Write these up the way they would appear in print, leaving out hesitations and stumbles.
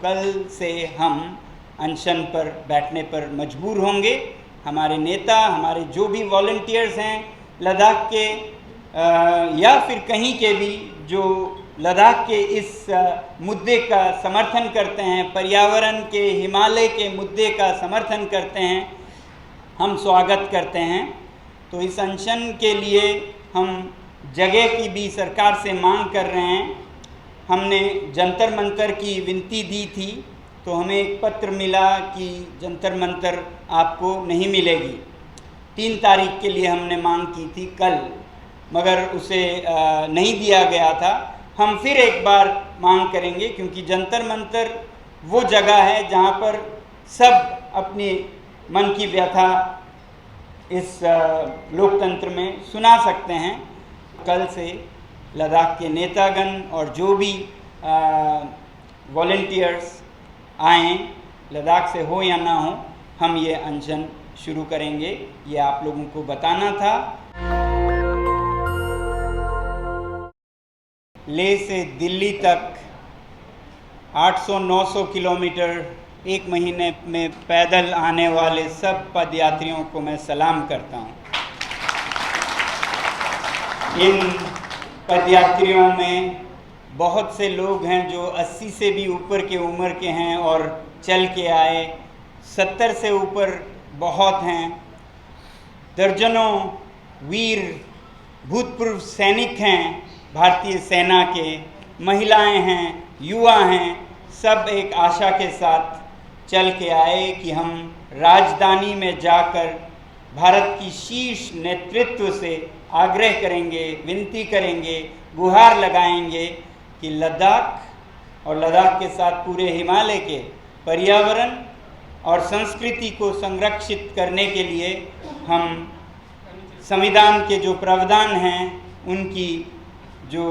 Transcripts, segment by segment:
कल से हम अनशन पर बैठने पर मजबूर होंगे। हमारे नेता, हमारे जो भी वॉलंटियर्स हैं लद्दाख के या फिर कहीं के भी, जो लद्दाख के इस मुद्दे का समर्थन करते हैं, पर्यावरण के, हिमालय के मुद्दे का समर्थन करते हैं, हम स्वागत करते हैं। तो इस अनशन के लिए हम जगह की भी सरकार से मांग कर रहे हैं। हमने जंतर मंतर की विनती दी थी, तो हमें एक पत्र मिला कि जंतर मंतर आपको नहीं मिलेगी। 3 तारीख के लिए हमने मांग की थी कल, मगर उसे नहीं दिया गया था। हम फिर एक बार मांग करेंगे, क्योंकि जंतर मंतर वो जगह है जहाँ पर सब अपनी मन की व्यथा इस लोकतंत्र में सुना सकते हैं। कल से लद्दाख के नेतागण और जो भी वॉलंटियर्स आएँ, लद्दाख से हो या ना हो, हम ये अनशन शुरू करेंगे। ये आप लोगों को बताना था। लेह से दिल्ली तक 800-900 किलोमीटर एक महीने में पैदल आने वाले सब पदयात्रियों को मैं सलाम करता हूँ। इन पदयात्रियों में बहुत से लोग हैं जो 80 से भी ऊपर के उम्र के हैं और चल के आए, 70 से ऊपर बहुत हैं। दर्जनों वीर भूतपूर्व सैनिक हैं भारतीय सेना के, महिलाएं हैं, युवा हैं, सब एक आशा के साथ चल के आए कि हम राजधानी में जाकर भारत की शीर्ष नेतृत्व से आग्रह करेंगे, विनती करेंगे, गुहार लगाएंगे कि लद्दाख और लद्दाख के साथ पूरे हिमालय के पर्यावरण और संस्कृति को संरक्षित करने के लिए हम संविधान के जो प्रावधान हैं, उनकी जो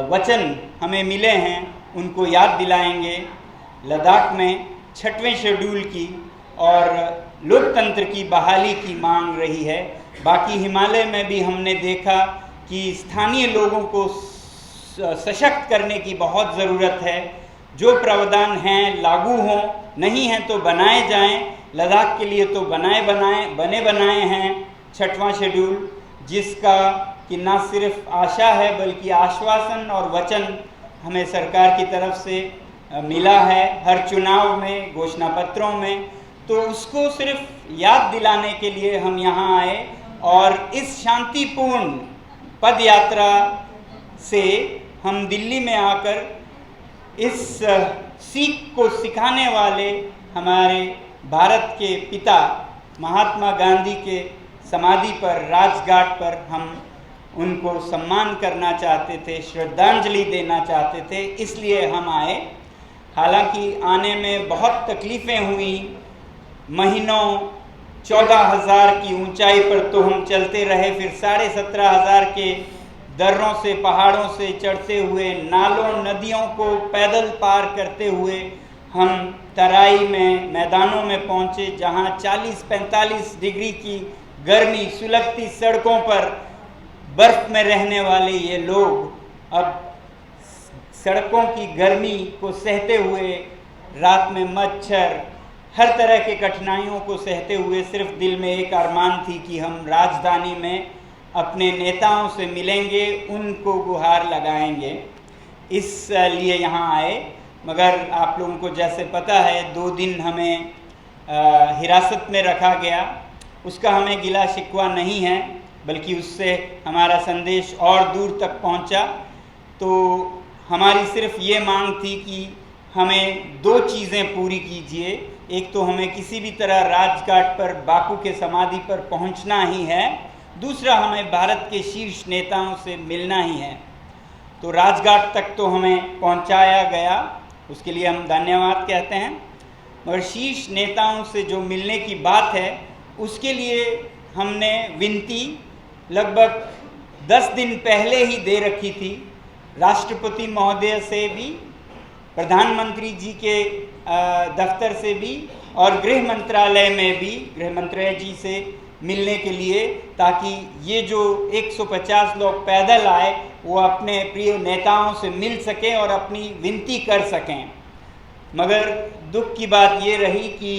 वचन हमें मिले हैं, उनको याद दिलाएंगे। लद्दाख में 6वें शेड्यूल की और लोकतंत्र की बहाली की मांग रही है। बाकी हिमालय में भी हमने देखा कि स्थानीय लोगों को सशक्त करने की बहुत ज़रूरत है। जो प्रावधान हैं लागू हों, नहीं हैं तो बनाए जाएं। लद्दाख के लिए तो बने बनाए हैं 6वां शेड्यूल, जिसका कि ना सिर्फ आशा है बल्कि आश्वासन और वचन हमें सरकार की तरफ से मिला है हर चुनाव में, घोषणा पत्रों में। तो उसको सिर्फ याद दिलाने के लिए हम यहाँ आए और इस शांतिपूर्ण पद यात्रा से हम दिल्ली में आकर इस सीख को सिखाने वाले हमारे भारत के पिता महात्मा गांधी के समाधि पर, राजघाट पर हम उनको सम्मान करना चाहते थे, श्रद्धांजलि देना चाहते थे, इसलिए हम आए। हालांकि आने में बहुत तकलीफ़ें हुई। महीनों 14,000 की ऊंचाई पर तो हम चलते रहे, फिर 17,500 के दर्रों से, पहाड़ों से चढ़ते हुए, नालों नदियों को पैदल पार करते हुए हम तराई में, मैदानों में पहुँचे, जहाँ 40-45 डिग्री की गर्मी, सुलगती सड़कों पर बर्फ़ में रहने वाले ये लोग अब सड़कों की गर्मी को सहते हुए, रात में मच्छर, हर तरह के कठिनाइयों को सहते हुए सिर्फ दिल में एक अरमान थी कि हम राजधानी में अपने नेताओं से मिलेंगे, उनको गुहार लगाएंगे। इसलिए यहाँ आए। मगर आप लोगों को जैसे पता है 2 दिन हमें हिरासत में रखा गया। उसका हमें गिला शिकवा नहीं है, बल्कि उससे हमारा संदेश और दूर तक पहुँचा। तो हमारी सिर्फ ये मांग थी कि हमें 2 चीज़ें पूरी कीजिए। एक तो हमें किसी भी तरह राजघाट पर बापू के समाधि पर पहुंचना ही है, दूसरा हमें भारत के शीर्ष नेताओं से मिलना ही है। तो राजघाट तक तो हमें पहुंचाया गया, उसके लिए हम धन्यवाद कहते हैं। मगर शीर्ष नेताओं से जो मिलने की बात है, उसके लिए हमने विनती लगभग 10 दिन पहले ही दे रखी थी। राष्ट्रपति महोदय से भी, प्रधानमंत्री जी के दफ्तर से भी और गृह मंत्रालय में भी, गृह मंत्री जी से मिलने के लिए, ताकि ये जो 150 लोग पैदल आए, वो अपने प्रिय नेताओं से मिल सकें और अपनी विनती कर सकें। मगर दुख की बात ये रही कि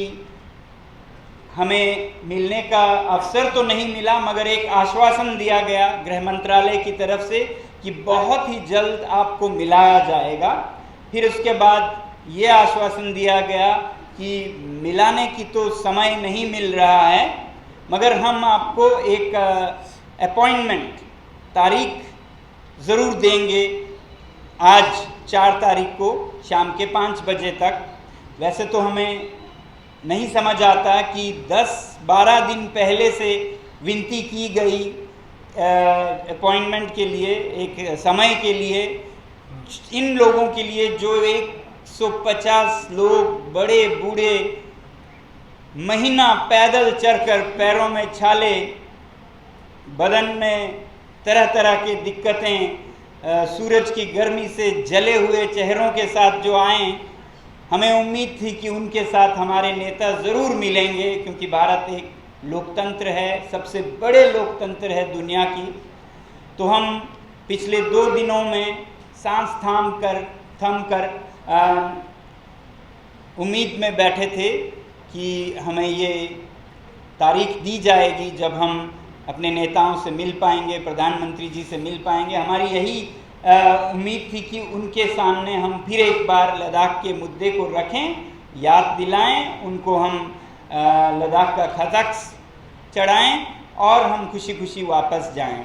हमें मिलने का अवसर तो नहीं मिला, मगर एक आश्वासन दिया गया गृह मंत्रालय की तरफ से कि बहुत ही जल्द आपको मिलाया जाएगा। फिर उसके बाद ये आश्वासन दिया गया कि मिलाने की तो समय नहीं मिल रहा है, मगर हम आपको एक अपॉइंटमेंट तारीख ज़रूर देंगे आज 4 तारीख को शाम के 5 बजे तक। वैसे तो हमें नहीं समझ आता कि 10-12 दिन पहले से विनती की गई अपॉइंटमेंट के लिए, एक समय के लिए, इन लोगों के लिए जो 150 लोग बड़े बूढ़े महीना पैदल चलकर पैरों में छाले, बदन में तरह तरह की दिक्कतें, सूरज की गर्मी से जले हुए चेहरों के साथ जो आए, हमें उम्मीद थी कि उनके साथ हमारे नेता ज़रूर मिलेंगे, क्योंकि भारत एक लोकतंत्र है, सबसे बड़े लोकतंत्र है दुनिया की। तो हम पिछले 2 दिनों में सांस थम कर उम्मीद में बैठे थे कि हमें ये तारीख दी जाएगी जब हम अपने नेताओं से मिल पाएंगे, प्रधानमंत्री जी से मिल पाएंगे। हमारी यही उम्मीद थी कि उनके सामने हम फिर एक बार लद्दाख के मुद्दे को रखें, याद दिलाएं, उनको हम लद्दाख का खतक चढ़ाएं और हम खुशी खुशी वापस जाएं।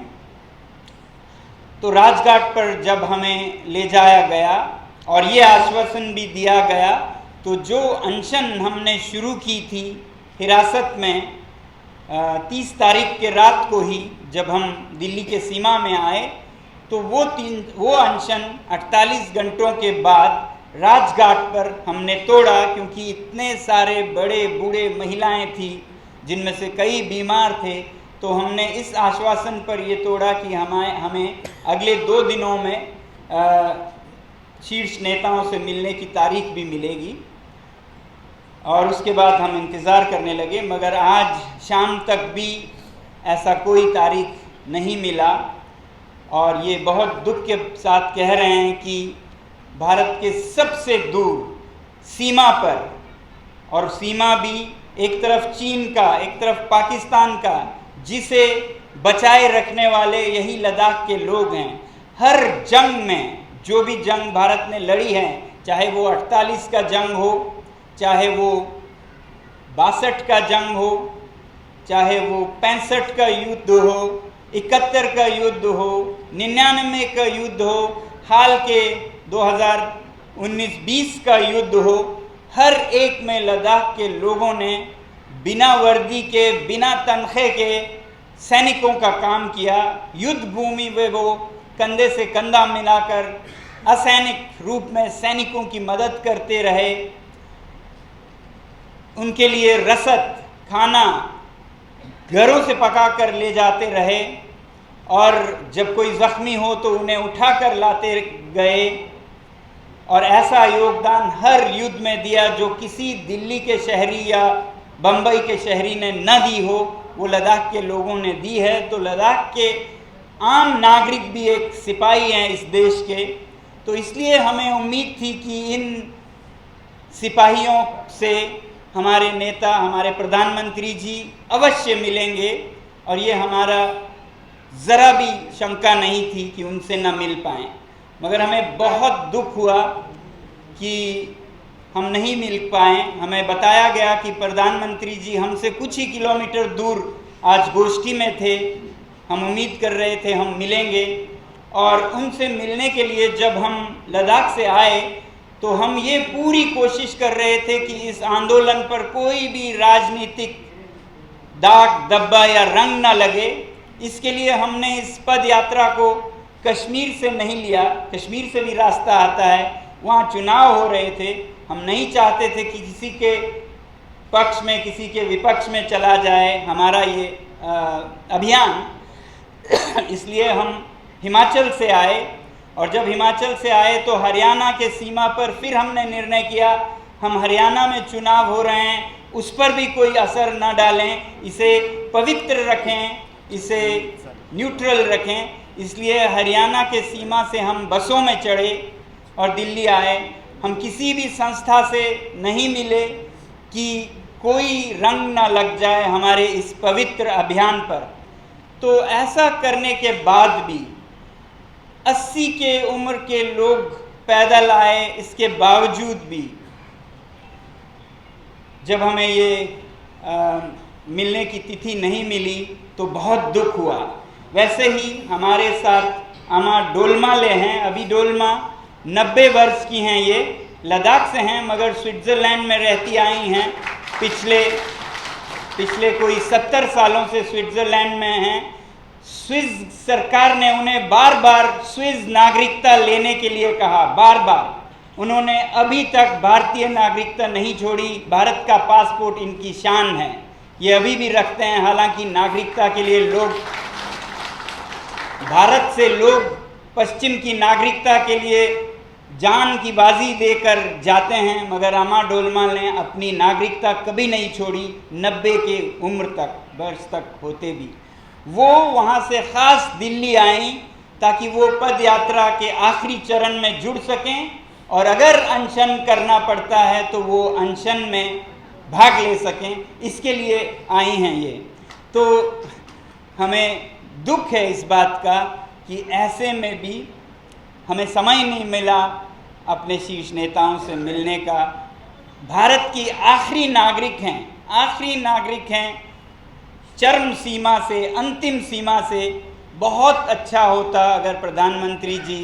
तो राजघाट पर जब हमें ले जाया गया और ये आश्वासन भी दिया गया, तो जो अनशन हमने शुरू की थी हिरासत में 30 तारीख के रात को ही जब हम दिल्ली के सीमा में आए, तो वो अनशन 48 घंटों के बाद राजघाट पर हमने तोड़ा, क्योंकि इतने सारे बड़े बूढ़े महिलाएं थी जिनमें से कई बीमार थे। तो हमने इस आश्वासन पर ये तोड़ा कि हमें अगले 2 दिनों में शीर्ष नेताओं से मिलने की तारीख भी मिलेगी, और उसके बाद हम इंतज़ार करने लगे। मगर आज शाम तक भी ऐसा कोई तारीख नहीं मिला, और ये बहुत दुख के साथ कह रहे हैं कि भारत के सबसे दूर सीमा पर, और सीमा भी एक तरफ चीन का, एक तरफ पाकिस्तान का, जिसे बचाए रखने वाले यही लद्दाख के लोग हैं। हर जंग में, जो भी जंग भारत ने लड़ी है, चाहे वो 48 का जंग हो, चाहे वो 62 का जंग हो, चाहे वो 65 का युद्ध हो, 71 का युद्ध हो, 99 का युद्ध हो, हाल के 2019-20 का युद्ध हो, हर एक में लद्दाख के लोगों ने बिना वर्दी के, बिना तनख्वाह के सैनिकों का काम किया। युद्ध भूमि में वो कंधे से कंधा मिलाकर असैनिक रूप में सैनिकों की मदद करते रहे, उनके लिए रसद खाना घरों से पका कर ले जाते रहे, और जब कोई ज़ख्मी हो तो उन्हें उठा कर लाते गए, और ऐसा योगदान हर युद्ध में दिया जो किसी दिल्ली के शहरी या बम्बई के शहरी ने न दी हो, वो लद्दाख के लोगों ने दी है। तो लद्दाख के आम नागरिक भी एक सिपाही हैं इस देश के, तो इसलिए हमें उम्मीद थी कि इन सिपाहियों से हमारे नेता, हमारे प्रधानमंत्री जी अवश्य मिलेंगे, और ये हमारा ज़रा भी शंका नहीं थी कि उनसे न मिल पाएँ। मगर हमें बहुत दुख हुआ कि हम नहीं मिल पाए। हमें बताया गया कि प्रधानमंत्री जी हमसे कुछ ही किलोमीटर दूर आज गोष्ठी में थे, हम उम्मीद कर रहे थे हम मिलेंगे, और उनसे मिलने के लिए जब हम लद्दाख से आए तो हम ये पूरी कोशिश कर रहे थे कि इस आंदोलन पर कोई भी राजनीतिक दाग धब्बा या रंग न लगे। इसके लिए हमने इस पद यात्रा को कश्मीर से नहीं लिया, कश्मीर से भी रास्ता आता है, वहाँ चुनाव हो रहे थे, हम नहीं चाहते थे कि किसी के पक्ष में किसी के विपक्ष में चला जाए हमारा ये अभियान। इसलिए हम हिमाचल से आए, और जब हिमाचल से आए तो हरियाणा के सीमा पर फिर हमने निर्णय किया हम हरियाणा में चुनाव हो रहे हैं, उस पर भी कोई असर न डालें, इसे पवित्र रखें, इसे न्यूट्रल रखें। इसलिए हरियाणा के सीमा से हम बसों में चढ़े और दिल्ली आए। हम किसी भी संस्था से नहीं मिले कि कोई रंग ना लग जाए हमारे इस पवित्र अभियान पर। तो ऐसा करने के बाद भी 80 के उम्र के लोग पैदल आए, इसके बावजूद भी जब हमें ये मिलने की तिथि नहीं मिली तो बहुत दुख हुआ। वैसे ही हमारे साथ अमा डोलमाले हैं। अभी डोलमा 90 वर्ष की हैं, ये लद्दाख से हैं मगर स्विट्ज़रलैंड में रहती आई हैं। पिछले कोई 70 सालों से स्विट्ज़रलैंड में हैं। स्विस सरकार ने उन्हें बार बार स्विस नागरिकता लेने के लिए कहा, बार बार। उन्होंने अभी तक भारतीय नागरिकता नहीं छोड़ी। भारत का पासपोर्ट इनकी शान है, ये अभी भी रखते हैं। हालांकि नागरिकता के लिए लोग, भारत से लोग पश्चिम की नागरिकता के लिए जान की बाजी देकर जाते हैं, मगर अमा डोलमा ने अपनी नागरिकता कभी नहीं छोड़ी। 90 के वर्ष तक होते भी वो वहाँ से ख़ास दिल्ली आई ताकि वो पद यात्रा के आखिरी चरण में जुड़ सकें, और अगर अनशन करना पड़ता है तो वो अनशन में भाग ले सकें, इसके लिए आई हैं ये। तो हमें दुख है इस बात का कि ऐसे में भी हमें समय नहीं मिला अपने शीर्ष नेताओं से मिलने का। भारत की आखिरी नागरिक हैं, चरम सीमा से, अंतिम सीमा से। बहुत अच्छा होता अगर प्रधानमंत्री जी,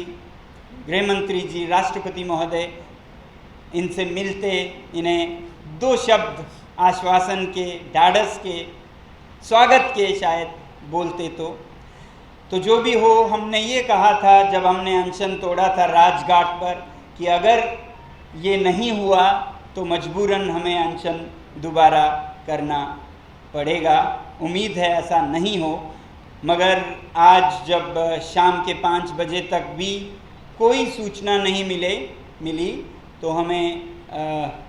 गृह मंत्री जी, राष्ट्रपति महोदय इनसे मिलते, इन्हें 2 शब्द आश्वासन के, ढाढ़स के, स्वागत के शायद बोलते। तो जो भी हो, हमने ये कहा था जब हमने अनशन तोड़ा था राजघाट पर कि अगर ये नहीं हुआ तो मजबूरन हमें अनशन दोबारा करना पड़ेगा। उम्मीद है ऐसा नहीं हो, मगर आज जब शाम के 5 बजे तक भी कोई सूचना नहीं मिली तो हमें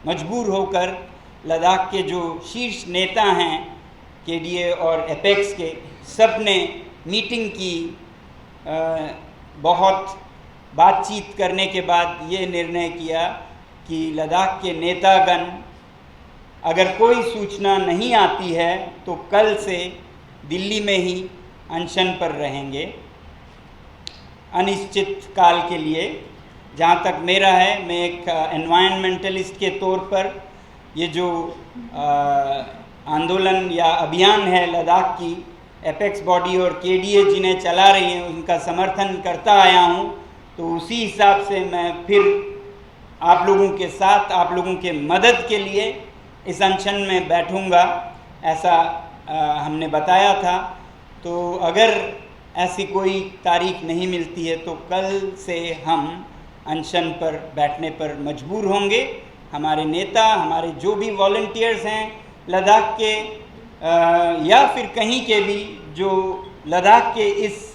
मजबूर होकर लद्दाख के जो शीर्ष नेता हैं केडीए और एपेक्स के, सब ने मीटिंग की। बहुत बातचीत करने के बाद ये निर्णय किया कि लद्दाख के नेतागण, अगर कोई सूचना नहीं आती है तो कल से दिल्ली में ही अनशन पर रहेंगे अनिश्चित काल के लिए। जहाँ तक मेरा है, मैं एक एनवायरमेंटलिस्ट के तौर पर ये जो आंदोलन या अभियान है लद्दाख की, एपेक्स बॉडी और केडीए जिन्हें चला रही हैं, उनका समर्थन करता आया हूँ। तो उसी हिसाब से मैं फिर आप लोगों के साथ, आप लोगों के मदद के लिए इस अनशन में बैठूंगा, ऐसा हमने बताया था। तो अगर ऐसी कोई तारीख नहीं मिलती है तो कल से हम अनशन पर बैठने पर मजबूर होंगे। हमारे नेता, हमारे जो भी वॉलंटियर्स हैं लद्दाख के या फिर कहीं के भी, जो लद्दाख के इस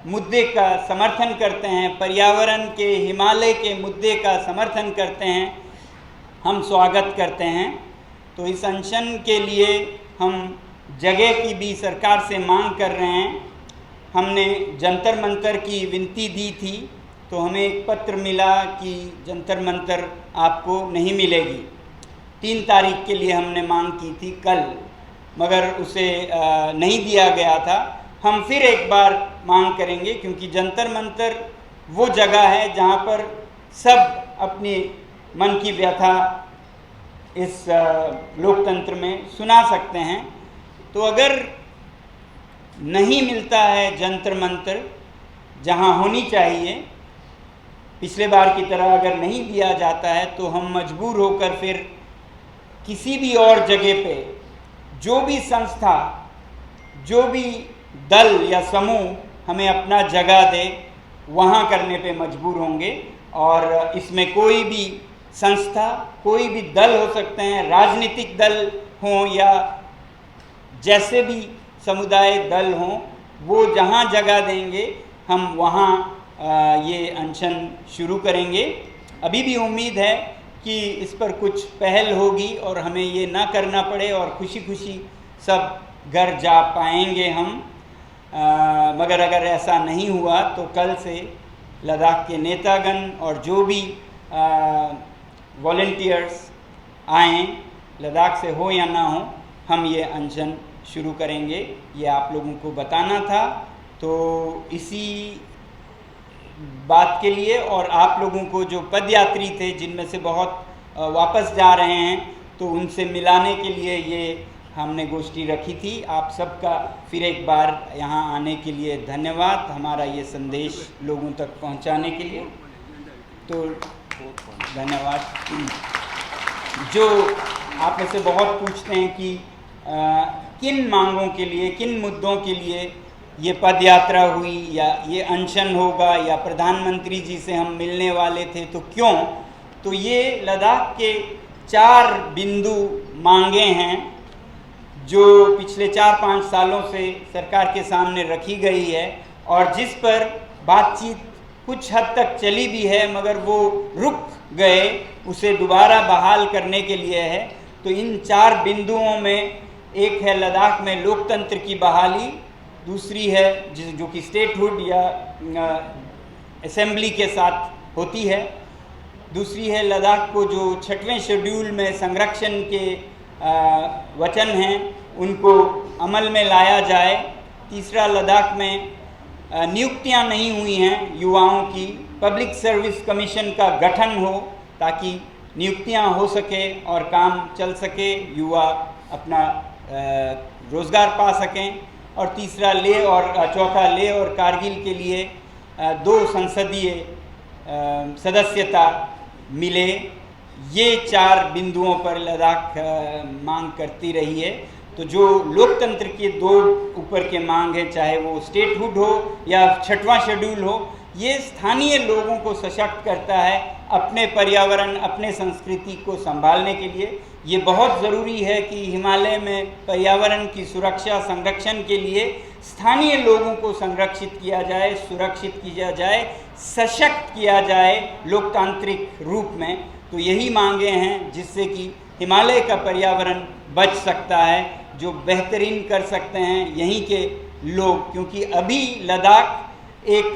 मुद्दे का समर्थन करते हैं, पर्यावरण के, हिमालय के मुद्दे का समर्थन करते हैं, हम स्वागत करते हैं। तो इस अनशन के लिए हम जगह की भी सरकार से मांग कर रहे हैं। हमने जंतर मंतर की विनती दी थी तो हमें एक पत्र मिला कि जंतर मंतर आपको नहीं मिलेगी। 3 तारीख के लिए हमने मांग की थी कल, मगर उसे नहीं दिया गया था। हम फिर एक बार मांग करेंगे क्योंकि जंतर मंतर वो जगह है जहाँ पर सब अपनी मन की व्यथा इस लोकतंत्र में सुना सकते हैं। तो अगर नहीं मिलता है जंतर मंतर जहाँ होनी चाहिए, पिछले बार की तरह अगर नहीं दिया जाता है, तो हम मजबूर होकर फिर किसी भी और जगह पे जो भी संस्था, जो भी दल या समूह हमें अपना जगह दे, वहाँ करने पे मजबूर होंगे। और इसमें कोई भी संस्था, कोई भी दल हो सकते हैं, राजनीतिक दल हों या जैसे भी समुदाय दल हों, वो जहाँ जगह देंगे हम वहाँ ये अनशन शुरू करेंगे। अभी भी उम्मीद है कि इस पर कुछ पहल होगी और हमें ये ना करना पड़े और खुशी खुशी सब घर जा पाएंगे हम। मगर अगर ऐसा नहीं हुआ तो कल से लद्दाख के नेतागण और जो भी वॉलंटियर्स आएँ, लद्दाख से हो या ना हो, हम ये अनशन शुरू करेंगे। ये आप लोगों को बताना था। तो इसी बात के लिए और आप लोगों को जो पदयात्री थे जिनमें से बहुत वापस जा रहे हैं, तो उनसे मिलाने के लिए ये हमने गोष्ठी रखी थी। आप सबका फिर एक बार यहाँ आने के लिए धन्यवाद, हमारा ये संदेश लोगों तक पहुँचाने के लिए। तो धन्यवाद। जो आप में से बहुत पूछते हैं कि किन मांगों के लिए, किन मुद्दों के लिए ये पद यात्रा हुई या ये अनशन होगा या प्रधानमंत्री जी से हम मिलने वाले थे, तो क्यों? तो ये लद्दाख के 4 बिंदु मांगे हैं जो पिछले 4-5 सालों से सरकार के सामने रखी गई है और जिस पर बातचीत कुछ हद तक चली भी है, मगर वो रुक गए, उसे दोबारा बहाल करने के लिए है। तो इन 4 बिंदुओं में एक है लद्दाख में लोकतंत्र की बहाली, दूसरी है जो कि स्टेटहुड या असेंबली के साथ होती है, दूसरी है लद्दाख को जो 6वें शेड्यूल में संरक्षण के वचन हैं उनको अमल में लाया जाए, तीसरा लद्दाख में नियुक्तियां नहीं हुई हैं युवाओं की, पब्लिक सर्विस कमीशन का गठन हो ताकि नियुक्तियां हो सके और काम चल सके, युवा अपना रोज़गार पा सकें, और तीसरा लेह और चौथा लेह और कारगिल के लिए 2 संसदीय सदस्यता मिले। ये 4 बिंदुओं पर लद्दाख मांग करती रही है। तो जो लोकतंत्र के 2 ऊपर के मांग है, चाहे वो स्टेटहुड हो या 6वां शेड्यूल हो, ये स्थानीय लोगों को सशक्त करता है अपने पर्यावरण, अपने संस्कृति को संभालने के लिए। ये बहुत ज़रूरी है कि हिमालय में पर्यावरण की सुरक्षा संरक्षण के लिए स्थानीय लोगों को संरक्षित किया जाए, सुरक्षित किया जाए, सशक्त किया जाए लोकतांत्रिक रूप में। तो यही मांगे हैं जिससे कि हिमालय का पर्यावरण बच सकता है, जो बेहतरीन कर सकते हैं यहीं के लोग, क्योंकि अभी लद्दाख एक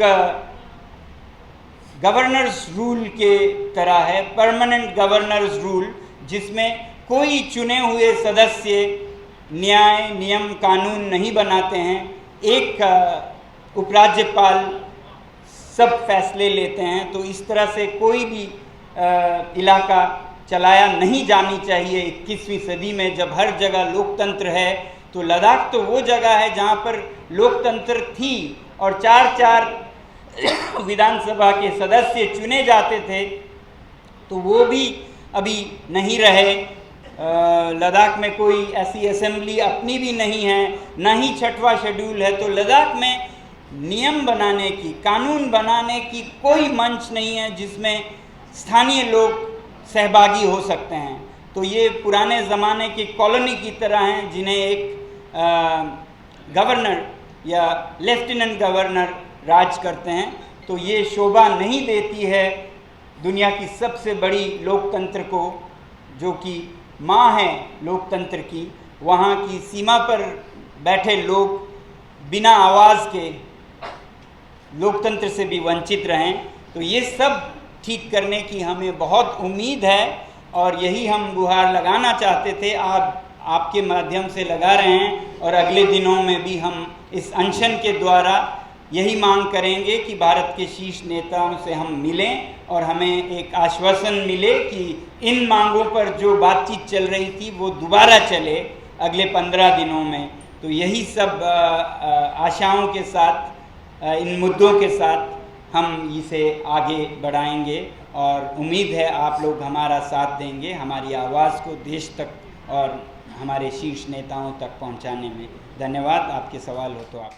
गवर्नर्स रूल के तरह है, परमानेंट गवर्नर्स रूल, जिसमें कोई चुने हुए सदस्य न्याय, नियम, कानून नहीं बनाते हैं। एक उपराज्यपाल सब फैसले लेते हैं। तो इस तरह से कोई भी इलाका चलाया नहीं जानी चाहिए 21वीं सदी में, जब हर जगह लोकतंत्र है। तो लद्दाख तो वो जगह है जहाँ पर लोकतंत्र थी और 4-4 विधानसभा के सदस्य चुने जाते थे, तो वो भी अभी नहीं रहे। लद्दाख में कोई ऐसी असेंबली अपनी भी नहीं है, ना ही 6वां शेड्यूल है। तो लद्दाख में नियम बनाने की, कानून बनाने की कोई मंच नहीं है जिसमें स्थानीय लोग सहभागी हो सकते हैं। तो ये पुराने ज़माने की कॉलोनी की तरह हैं जिन्हें एक गवर्नर या लेफ्टिनेंट गवर्नर राज करते हैं। तो ये शोभा नहीं देती है दुनिया की सबसे बड़ी लोकतंत्र को, जो कि माँ है लोकतंत्र की। वहाँ की सीमा पर बैठे लोग बिना आवाज़ के लोकतंत्र से भी वंचित रहें। तो ये सब ठीक करने की हमें बहुत उम्मीद है और यही हम गुहार लगाना चाहते थे। आपके माध्यम से लगा रहे हैं और अगले दिनों में भी हम इस अनशन के द्वारा यही मांग करेंगे कि भारत के शीर्ष नेताओं से हम मिलें और हमें एक आश्वासन मिले कि इन मांगों पर जो बातचीत चल रही थी वो दोबारा चले अगले 15 दिनों में। तो यही सब आशाओं के साथ, इन मुद्दों के साथ हम इसे आगे बढ़ाएंगे और उम्मीद है आप लोग हमारा साथ देंगे, हमारी आवाज़ को देश तक और हमारे शीर्ष नेताओं तक पहुंचाने में। धन्यवाद। आपके सवाल हो तो आप।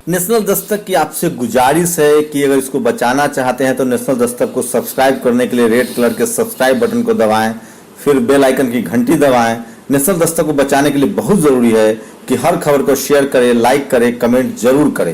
नेशनल दस्तक की आपसे गुजारिश है कि अगर इसको बचाना चाहते हैं तो नेशनल दस्तक को सब्सक्राइब करने के लिए रेड कलर के सब्सक्राइब बटन को दबाएं, फिर बेल आइकन की घंटी दबाएं। नेशनल दस्तक को बचाने के लिए बहुत ज़रूरी है कि हर खबर को शेयर करें, लाइक करें, कमेंट जरूर करें।